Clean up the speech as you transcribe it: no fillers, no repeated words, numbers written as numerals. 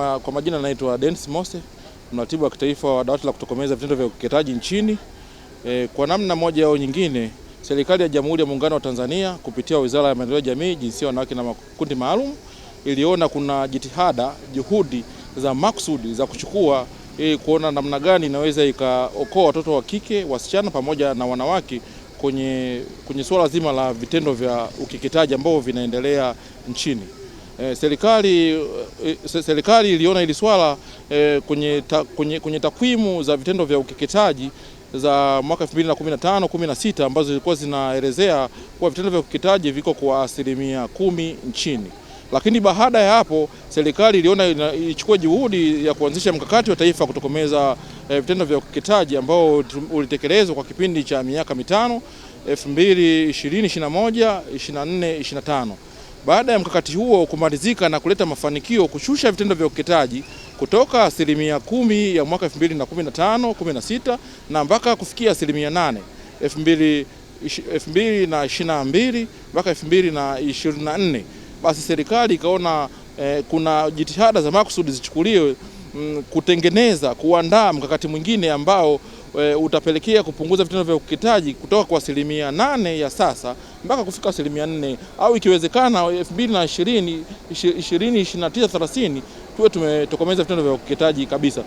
Kwa majina naitwa Dennis Mose, mratibu wa kitaifa wa dawati la kutokomeza vitendo vya ukeketaji nchini. Kwa namna moja au nyingine, serikali ya Jamhuri ya Muungano wa Tanzania kupitia Wizara ya Maendeleo ya Jamii, Jinsia, Wanawake na Makundi Maalum iliona kuna juhudi za maksudi za kuchukua kuona namna gani inaweza ikaokoa watoto wa kike, wasichana pamoja na wanawake kwenye suala zima la vitendo vya ukeketaji ambao vinaendelea nchini. Serikali iliona hili swala kwenye takwimu za vitendo vya ukeketaji za mwaka 2015-16 ambazo zilikuwa zinaelezea kuwa vitendo vya ukeketaji viko kwa 10% nchini. Lakini baada ya hapo serikali iliona ichukue juhudi ya kuanzisha mkakati wa taifa kutokomeza vitendo vya ukeketaji ambao ulitekelezwa kwa kipindi cha miaka mitano 2020, 21, 24, 25. Baada ya mkakati huo kumalizika na kuleta mafanikio kushusha vitendo vya ukeketaji kutoka 10% ya mwaka 2015-16 na mpaka kufikia 8% 2022 mpaka 2024, basi serikali ikaona kuna jitihada za makusudi zichukuliwe kuandaa mkakati mwingine ambao utapelekea kupunguza vitendo vya ukeketaji kutoka kwa 8% ya sasa mpaka kufika 4% au ikiwezekana 2020, 2029, 30 tuwe tumetokomeza vitendo vya ukeketaji kabisa.